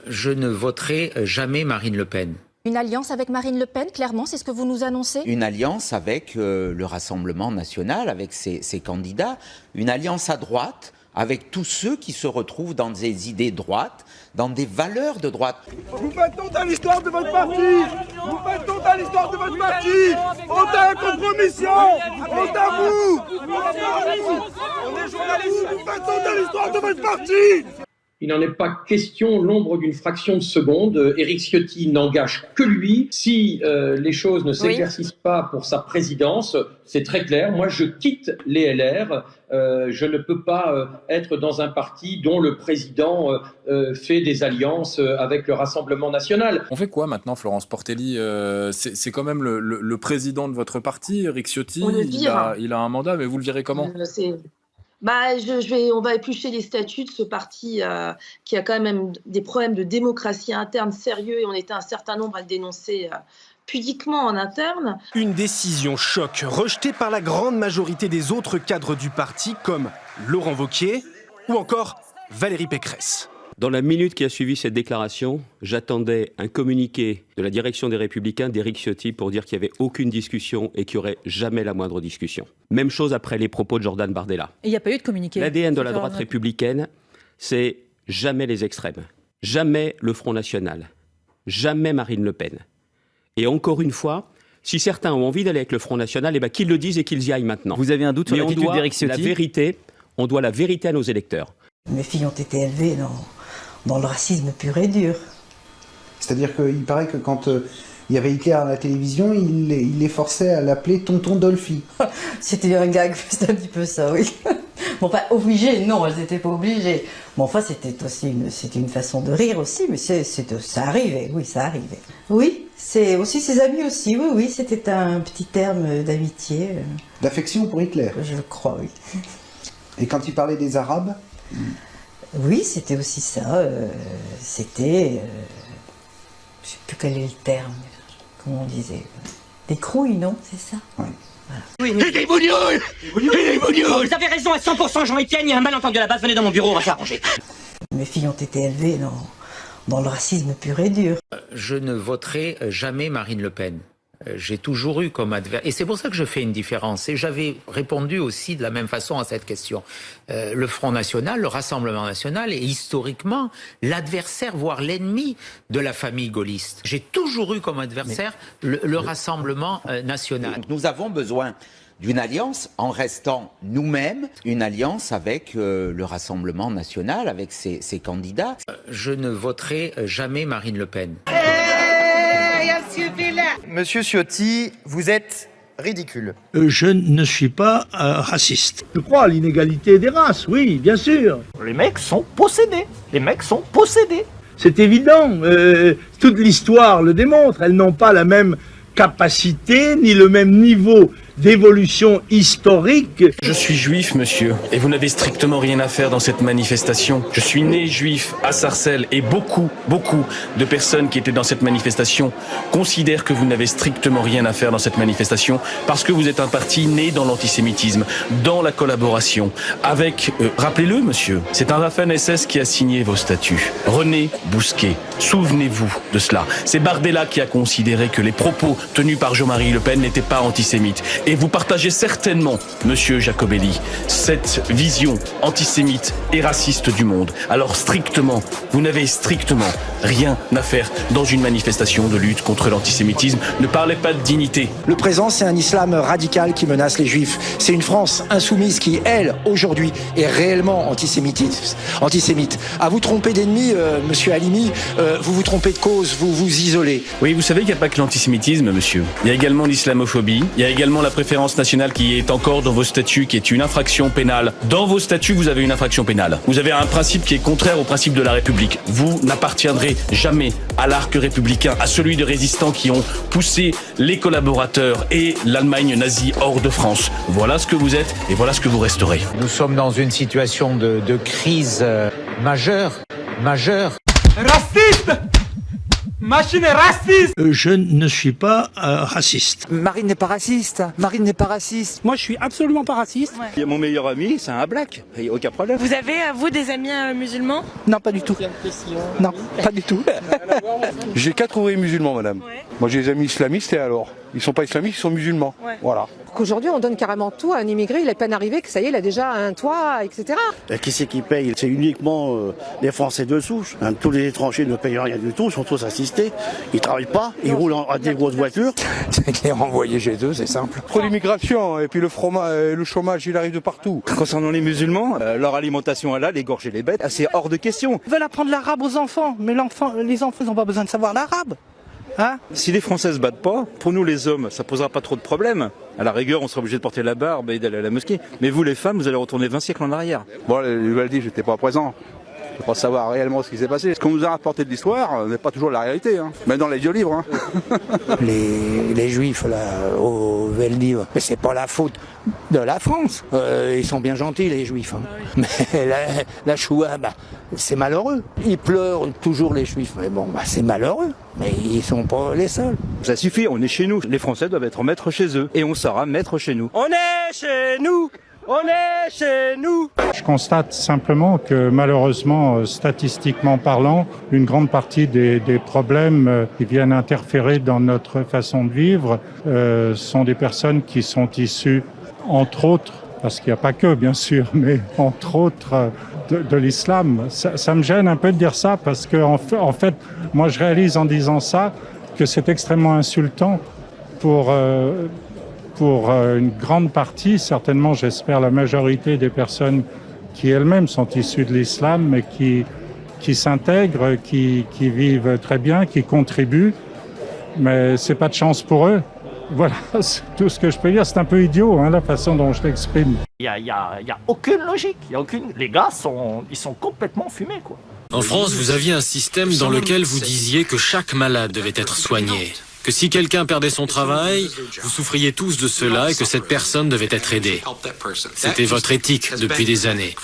Je ne voterai jamais Marine Le Pen. Une alliance avec Marine Le Pen, clairement, c'est ce que vous nous annoncez? Une alliance avec le Rassemblement national, avec ses candidats. Une alliance à droite, avec tous ceux qui se retrouvent dans des idées droites, dans des valeurs de droite. Vous faites honte à l'histoire de votre parti. Vous faites honte à l'histoire de votre parti. Honte à la compromission. Honte à vous. On est journalistes. Vous faites honte à l'histoire de votre parti. Il n'en est pas question l'ombre d'une fraction de seconde. Éric Ciotti n'engage que lui. Si les choses ne s'éclaircissent pas pour sa présidence, c'est très clair. Moi, je quitte les LR. Je ne peux pas être dans un parti dont le président fait des alliances avec le Rassemblement national. On fait quoi maintenant, Florence Portelli? C'est quand même le président de votre parti, Éric Ciotti. On le vire. Il a un mandat, mais vous le virez comment? On va éplucher les statuts de ce parti qui a quand même des problèmes de démocratie interne sérieux, et on était un certain nombre à le dénoncer pudiquement en interne. Une décision choc rejetée par la grande majorité des autres cadres du parti, comme Laurent Wauquiez ou encore Valérie Pécresse. Dans la minute qui a suivi cette déclaration, j'attendais un communiqué de la direction des Républicains d'Éric Ciotti pour dire qu'il n'y avait aucune discussion et qu'il n'y aurait jamais la moindre discussion. Même chose après les propos de Jordan Bardella. Et il n'y a pas eu de communiqué. L'ADN de la droite républicaine, c'est jamais les extrêmes, jamais le Front National, jamais Marine Le Pen. Et encore une fois, si certains ont envie d'aller avec le Front National, eh ben, qu'ils le disent et qu'ils y aillent maintenant. Vous avez un doute sur l'attitude d'Éric Ciotti? On doit la vérité à nos électeurs. Mes filles ont été élevées dans le racisme pur et dur. C'est-à-dire qu'il paraît que quand il y avait Hitler à la télévision, il les forçait à l'appeler Tonton Dolphy. C'était un gag, c'était un petit peu ça, oui. Bon, enfin, obligé, non, elles n'étaient pas obligées. Bon, enfin, c'était une façon de rire aussi, mais ça arrivait, oui, ça arrivait. Oui, c'est aussi ses amis aussi, oui, c'était un petit terme d'amitié. D'affection pour Hitler? Je crois, oui. Et quand il parlait des Arabes? Oui, c'était aussi ça. C'était... je ne sais plus quel est le terme, comment on disait. Des crouilles, non? C'est ça? Oui. Voilà. Oui. Et des bougnoules. Vous avez raison à 100%, Jean-Étienne, il y a un malentendu à la base, venez dans mon bureau, on va s'arranger. Mes filles ont été élevées dans le racisme pur et dur. Je ne voterai jamais Marine Le Pen. J'ai toujours eu comme adversaire, et c'est pour ça que je fais une différence, et j'avais répondu aussi de la même façon à cette question. Le Front National, le Rassemblement National est historiquement l'adversaire, voire l'ennemi de la famille gaulliste. J'ai toujours eu comme adversaire le Rassemblement National. Nous avons besoin d'une alliance en restant nous-mêmes, une alliance avec le Rassemblement national, avec ses candidats. Je ne voterai jamais Marine Le Pen. Monsieur Ciotti, vous êtes ridicule. Je ne suis pas raciste. Je crois à l'inégalité des races, oui, bien sûr. Les mecs sont possédés. C'est évident. Toute l'histoire le démontre. Elles n'ont pas la même capacité ni le même niveau d'évolution historique. Je suis juif, monsieur, et vous n'avez strictement rien à faire dans cette manifestation. Je suis né juif à Sarcelles, et beaucoup de personnes qui étaient dans cette manifestation considèrent que vous n'avez strictement rien à faire dans cette manifestation parce que vous êtes un parti né dans l'antisémitisme, dans la collaboration avec, rappelez-le, monsieur, c'est un Waffen-SS qui a signé vos statuts. René Bousquet, souvenez-vous de cela. C'est Bardella qui a considéré que les propos tenus par Jean-Marie Le Pen n'étaient pas antisémites. Et vous partagez certainement, monsieur Jacobelli, cette vision antisémite et raciste du monde. Alors vous n'avez strictement rien à faire dans une manifestation de lutte contre l'antisémitisme. Ne parlez pas de dignité. Le présent, c'est un islam radical qui menace les juifs. C'est une France insoumise qui, elle, aujourd'hui, est réellement antisémite. À vous tromper d'ennemi, monsieur Halimi, vous vous trompez de cause, vous vous isolez. Oui, vous savez qu'il n'y a pas que l'antisémitisme, monsieur. Il y a également l'islamophobie, il y a également la préférence nationale qui est encore dans vos statuts, qui est une infraction pénale. Dans vos statuts, vous avez une infraction pénale. Vous avez un principe qui est contraire au principe de la République. Vous n'appartiendrez jamais à l'arc républicain, à celui de résistants qui ont poussé les collaborateurs et l'Allemagne nazie hors de France. Voilà ce que vous êtes et voilà ce que vous resterez. Nous sommes dans une situation de crise majeure. Raciste! Machine est raciste. Je ne suis pas raciste. Marine n'est pas raciste. Marine n'est pas raciste. Moi, je suis absolument pas raciste. Ouais. Mon meilleur ami, c'est un black. Il n'y a aucun problème. Vous avez, vous, des amis musulmans? Non, pas du tout. Non, pas du tout. J'ai 4 ouvriers musulmans, madame. Ouais. Moi, j'ai des amis islamistes et alors? Ils sont pas islamistes, ils sont musulmans. Ouais. Voilà. Qu'aujourd'hui, on donne carrément tout à un immigré, il est à peine arrivé, que ça y est, il a déjà un toit, etc. Et qui c'est qui paye? C'est uniquement les Français de souche. Hein, tous les étrangers ne payent rien du tout, ils sont tous assistés. Ils travaillent pas, ils roulent à des grosses voitures. C'est les renvoyer chez eux, c'est simple. Trop d'immigration et puis le chômage, il arrive de partout. Concernant les musulmans, leur alimentation halal, égorger les bêtes, c'est hors de question. Ils veulent apprendre l'arabe aux enfants, mais les enfants n'ont pas besoin de savoir l'arabe. Hein? Si les Français se battent pas, pour nous les hommes, ça posera pas trop de problèmes. À la rigueur, on sera obligé de porter la barbe et d'aller à la mosquée. Mais vous les femmes, vous allez retourner 20 siècles en arrière. Bon, les nouvelles dit, j'étais pas présent. Je ne peux pas savoir réellement ce qui s'est passé. Ce qu'on nous a rapporté de l'histoire n'est pas toujours la réalité. Hein. Même dans les vieux livres. Hein. Les juifs, là, au Veldiv, mais c'est pas la faute de la France. Ils sont bien gentils, les juifs. Hein. Mais la Shoah, c'est malheureux. Ils pleurent toujours, les juifs. Mais bon, c'est malheureux. Mais ils sont pas les seuls. Ça suffit, on est chez nous. Les Français doivent être maîtres chez eux. Et on sera maîtres chez nous. On est chez nous. On est chez nous. Je constate simplement que malheureusement, statistiquement parlant, une grande partie des problèmes qui viennent interférer dans notre façon de vivre sont des personnes qui sont issues, entre autres, parce qu'il n'y a pas que bien sûr, mais entre autres de l'islam. Ça me gêne un peu de dire ça parce que en fait, moi je réalise en disant ça que c'est extrêmement insultant pour une grande partie, certainement j'espère la majorité des personnes qui elles-mêmes sont issues de l'islam, mais qui s'intègrent, qui vivent très bien, qui contribuent, mais c'est pas de chance pour eux. Voilà, c'est tout ce que je peux dire. C'est un peu idiot, hein, la façon dont je l'exprime. Il y a aucune logique. Les gars ils sont complètement fumés, quoi. En France, vous aviez un système dans lequel vous disiez que chaque malade devait être soigné. Que si quelqu'un perdait son travail, vous souffriez tous de cela et que cette personne devait être aidée. C'était votre éthique depuis des années.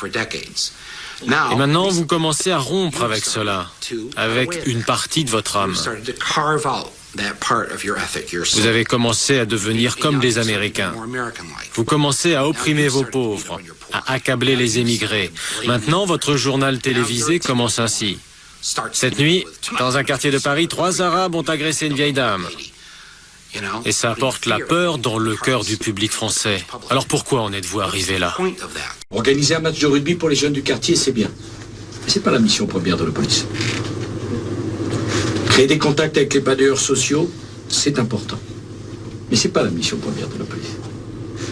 Et maintenant, vous commencez à rompre avec cela, avec une partie de votre âme. Vous avez commencé à devenir comme les Américains. Vous commencez à opprimer vos pauvres, à accabler les émigrés. Maintenant, votre journal télévisé commence ainsi. Cette nuit, dans un quartier de Paris, 3 Arabes ont agressé une vieille dame. Et ça apporte la peur dans le cœur du public français. Alors pourquoi en êtes-vous arrivé là? Organiser un match de rugby pour les jeunes du quartier, c'est bien. Mais c'est pas la mission première de la police. Créer des contacts avec les bailleurs sociaux, c'est important. Mais c'est pas la mission première de la police.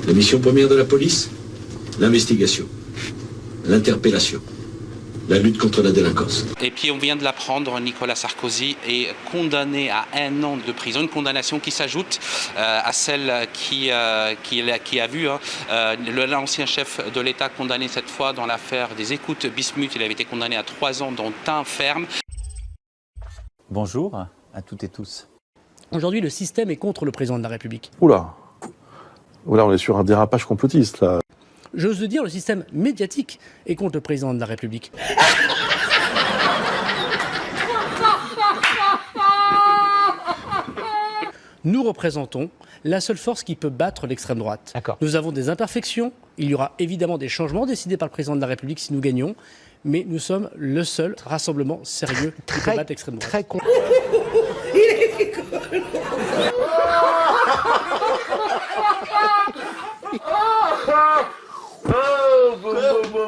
La mission première de la police, l'investigation, l'interpellation. La lutte contre la délinquance. Et puis on vient de l'apprendre, Nicolas Sarkozy est condamné à 1 an de prison, une condamnation qui s'ajoute à celle qui a vu l'ancien chef de l'État condamné cette fois dans l'affaire des écoutes Bismuth. Il avait été condamné à 3 ans dont un ferme. Bonjour à toutes et tous. Aujourd'hui, le système est contre le président de la République. Oula, on est sur un dérapage complotiste là. J'ose le dire, le système médiatique est contre le président de la République. Nous représentons la seule force qui peut battre l'extrême droite. Nous avons des imperfections, il y aura évidemment des changements décidés par le président de la République si nous gagnons, mais nous sommes le seul rassemblement sérieux qui peut battre l'extrême droite. Très con.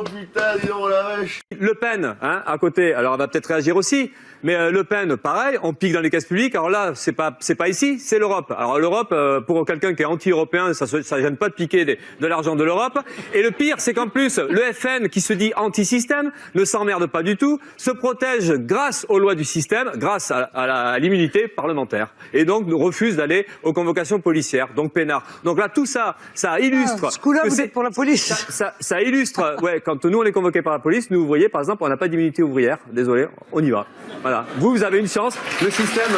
Putain, dis donc, la vache. Le Pen, hein, à côté, alors elle va peut-être réagir aussi, mais Le Pen, pareil, on pique dans les caisses publiques. Alors là, c'est pas ici, c'est l'Europe. Alors l'Europe, pour quelqu'un qui est anti-européen, ça gêne pas de piquer de l'argent de l'Europe. Et le pire, c'est qu'en plus, le FN, qui se dit anti-système, ne s'emmerde pas du tout, se protège grâce aux lois du système, grâce à l'immunité parlementaire, et donc nous refuse d'aller aux convocations policières, donc peinard. Donc là, tout ça, ça illustre. Ce coup-là, vous êtes pour la police. Ça illustre, ouais, quand nous on est convoqués par la police, nous, vous voyez, par exemple, on n'a pas d'immunité ouvrière. Désolé, on y va. Voilà. Vous avez une chance. Le système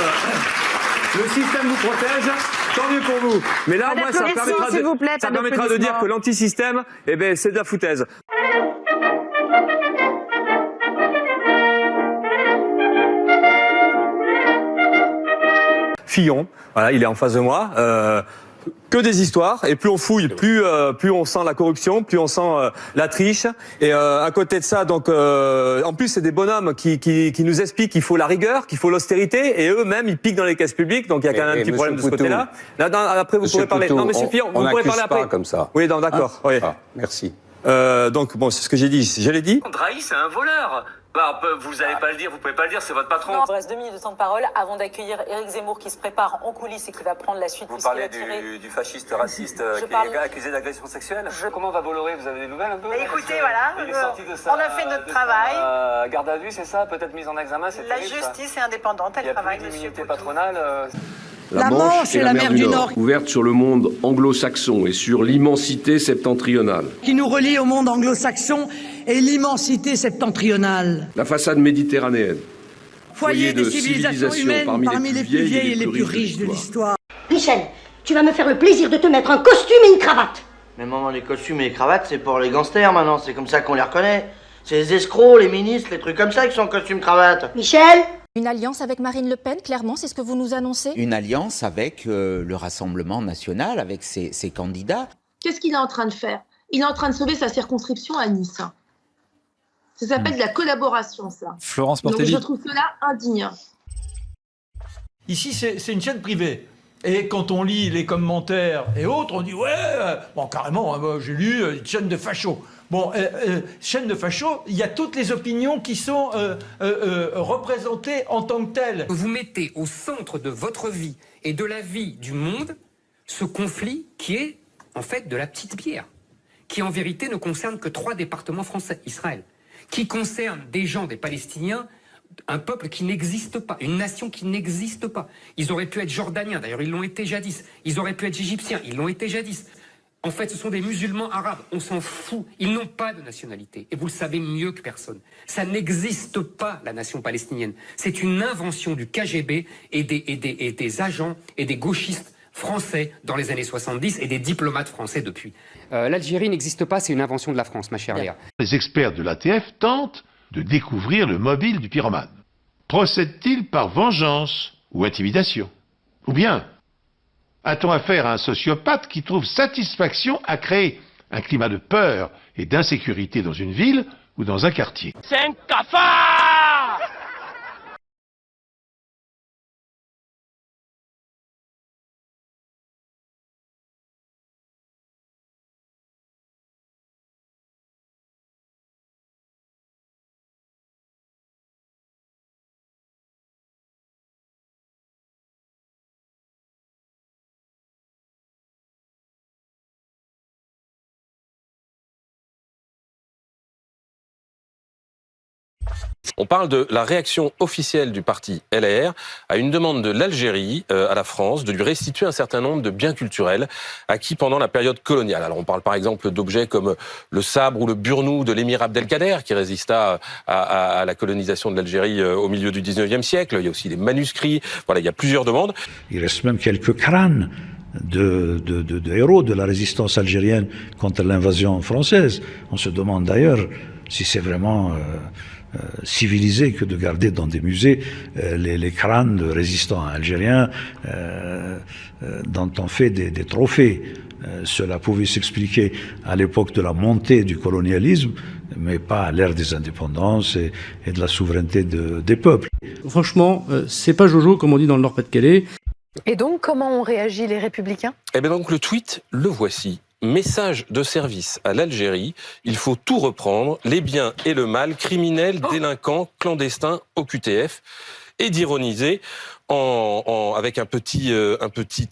vous protège. Tant mieux pour vous. Mais là, moi, ça permettra de dire que l'antisystème, eh ben, c'est de la foutaise. Fillon. Voilà, il est en face de moi. Que des histoires, et plus on fouille, plus on sent la corruption, plus on sent la triche. Et à côté de ça, donc en plus c'est des bonhommes qui nous expliquent qu'il faut la rigueur, qu'il faut l'austérité, et eux-mêmes ils piquent dans les caisses publiques. Donc il y a quand même un petit problème de ce côté-là. Là, après vous pourrez parler. Non, Monsieur Fillon, vous pourrez parler après. Comme ça. Oui, d'accord. Oui. Merci. Donc bon, c'est ce que j'ai dit. Je l'ai dit. Drahi, c'est un voleur. Bah, vous n'allez pas le dire, vous pouvez pas le dire, c'est votre patron. Non, il reste 2 minutes de temps de parole avant d'accueillir Éric Zemmour qui se prépare en coulisses et qui va prendre la suite. Vous parlez du fasciste raciste qui est accusé d'agression sexuelle. Comment va Bolloré? Vous avez des nouvelles un peu? Écoutez, voilà, on a fait notre travail. Garde à vue, c'est ça? Peut-être mise en examen, c'est La justice est indépendante, elle travaille. Il y a plus d'immunité patronale. La Manche et la mer du Nord. Ouverte sur le monde anglo-saxon et sur l'immensité septentrionale. Qui nous relie au monde anglo-saxon et l'immensité septentrionale. La façade méditerranéenne. Foyer des civilisations humaines parmi les plus vieilles et les plus riches de l'histoire. Michel, tu vas me faire le plaisir de te mettre un costume et une cravate. Mais maman, les costumes et les cravates, c'est pour les gangsters maintenant, c'est comme ça qu'on les reconnaît. C'est les escrocs, les ministres, les trucs comme ça qui sont en costume-cravate. Michel! Une alliance avec Marine Le Pen, clairement, c'est ce que vous nous annoncez? Une alliance avec le Rassemblement national, avec ses candidats. Qu'est-ce qu'il est en train de faire? Il est en train de sauver sa circonscription à Nice. Ça s'appelle de la collaboration, ça. Florence Portelli. Donc je trouve cela indigne. Ici, c'est une chaîne privée. Et quand on lit les commentaires et autres, on dit ouais, bon carrément, j'ai lu une chaîne de fachos. Bon, chaîne de fachos, il y a toutes les opinions qui sont représentées en tant que telles. Vous mettez au centre de votre vie et de la vie du monde ce conflit qui est en fait de la petite pierre, qui en vérité ne concerne que 3 départements français, Israël, qui concerne des gens, des Palestiniens, un peuple qui n'existe pas, une nation qui n'existe pas. Ils auraient pu être jordaniens, d'ailleurs ils l'ont été jadis. Ils auraient pu être égyptiens, ils l'ont été jadis. En fait, ce sont des musulmans arabes, on s'en fout. Ils n'ont pas de nationalité, et vous le savez mieux que personne. Ça n'existe pas, la nation palestinienne. C'est une invention du KGB et des agents et des gauchistes français dans les années 70 et des diplomates français depuis. L'Algérie n'existe pas, c'est une invention de la France, ma chère Léa. Les experts de l'ATF tentent de découvrir le mobile du pyromane. Procède-t-il par vengeance ou intimidation? Ou bien a-t-on affaire à un sociopathe qui trouve satisfaction à créer un climat de peur et d'insécurité dans une ville ou dans un quartier? C'est un cafard! On parle de la réaction officielle du parti LR à une demande de l'Algérie à la France de lui restituer un certain nombre de biens culturels acquis pendant la période coloniale. Alors on parle par exemple d'objets comme le sabre ou le burnou de l'émir Abdelkader qui résista à la colonisation de l'Algérie au milieu du 19e siècle. Il y a aussi des manuscrits. Voilà, il y a plusieurs demandes. Il reste même quelques crânes de héros de la résistance algérienne contre l'invasion française. On se demande d'ailleurs si c'est vraiment civilisé que de garder dans des musées les crânes de résistants algériens dont on fait des trophées. Cela pouvait s'expliquer à l'époque de la montée du colonialisme, mais pas à l'ère des indépendances et de la souveraineté des peuples. Franchement, c'est pas Jojo, comme on dit dans le Nord-Pas-de-Calais. Et donc, comment ont réagi les Républicains? Eh bien donc le tweet, le voici. Message de service à l'Algérie, il faut tout reprendre, les biens et le mal, criminels, délinquants, clandestins, OQTF, et d'ironiser avec un petit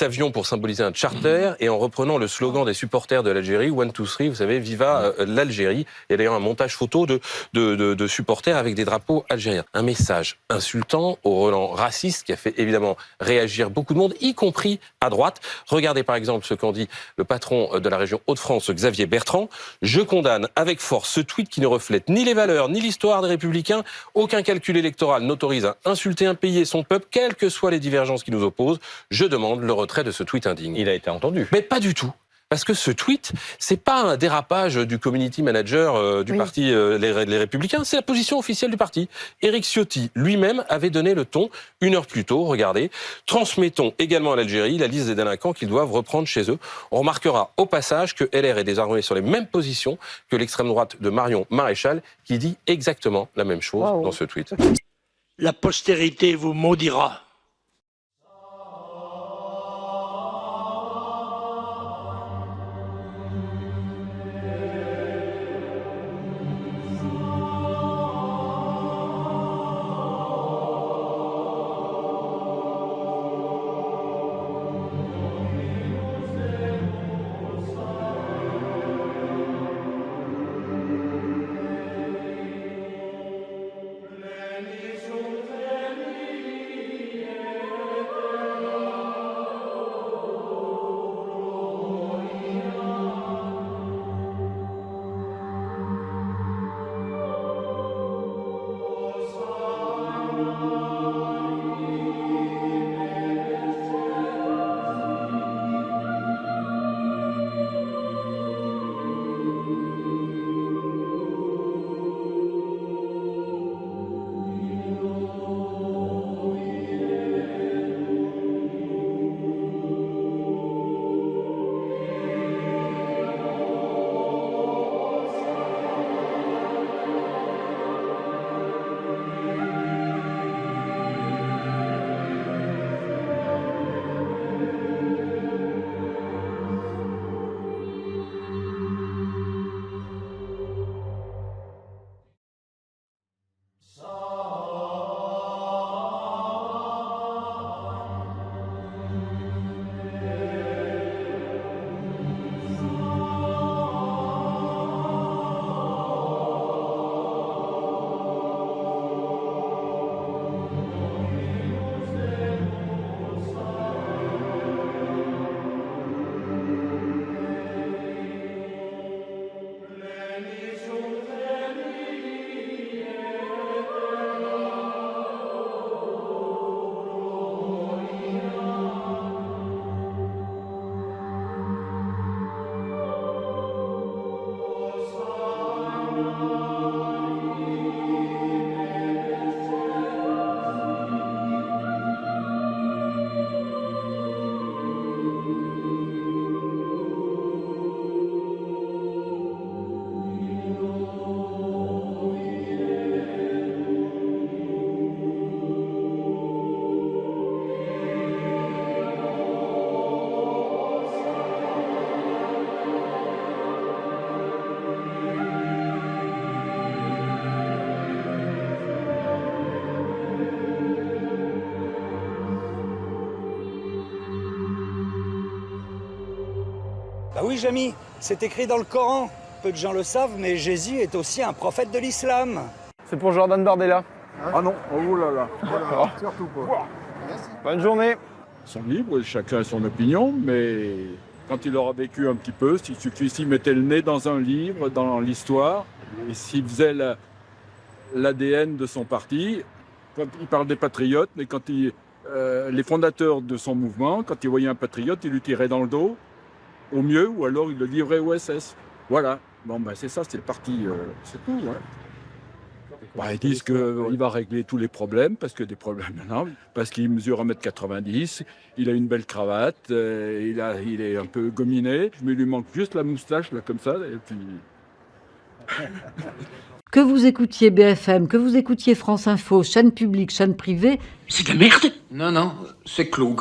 avion pour symboliser un charter et en reprenant le slogan des supporters de l'Algérie, 1, 2, 3, vous savez, viva l'Algérie. Il y a d'ailleurs un montage photo de supporters avec des drapeaux algériens. Un message insultant au relent raciste qui a fait évidemment réagir beaucoup de monde, y compris à droite. Regardez par exemple ce qu'en dit le patron de la région Hauts-de-France, Xavier Bertrand. Je condamne avec force ce tweet qui ne reflète ni les valeurs ni l'histoire des Républicains. Aucun calcul électoral n'autorise à insulter un pays et son peuple, quel que soient les divergences qui nous opposent. Je demande le retrait de ce tweet indigne. Il a été entendu. Mais pas du tout. Parce que ce tweet, c'est pas un dérapage du community manager du parti les Républicains, c'est la position officielle du parti. Éric Ciotti lui-même avait donné le ton 1 heure plus tôt. Regardez, transmettons également à l'Algérie la liste des délinquants qu'ils doivent reprendre chez eux. On remarquera au passage que LR est désormais sur les mêmes positions que l'extrême droite de Marion Maréchal, qui dit exactement la même chose dans ce tweet. La postérité vous maudira. Bah oui, Jamy, c'est écrit dans le Coran. Peu de gens le savent, mais Jésus est aussi un prophète de l'islam. C'est pour Jordan Bardella. Ah non, oh là là, surtout pas. Bonne journée. Ils sont libres, chacun a son opinion, mais quand il aura vécu un petit peu, il suffit s'il mettait le nez dans un livre, dans l'histoire, et s'il faisait l'ADN de son parti, quand il parle des patriotes, mais quand les fondateurs de son mouvement, quand ils voyaient un patriote, ils lui tiraient dans le dos, au mieux, ou alors ils le livraient au SS. Voilà. Bon, ben c'est ça, c'est le parti, c'est tout. Ouais. Bah, ils disent qu'il va régler tous les problèmes, parce que des problèmes maintenant, parce qu'il mesure 1m90, il a une belle cravate, il est un peu gominé, mais il lui manque juste la moustache, là, comme ça, et puis... Que vous écoutiez BFM, que vous écoutiez France Info, chaîne publique, chaîne privée... C'est de la merde. Non, non, c'est Cloug.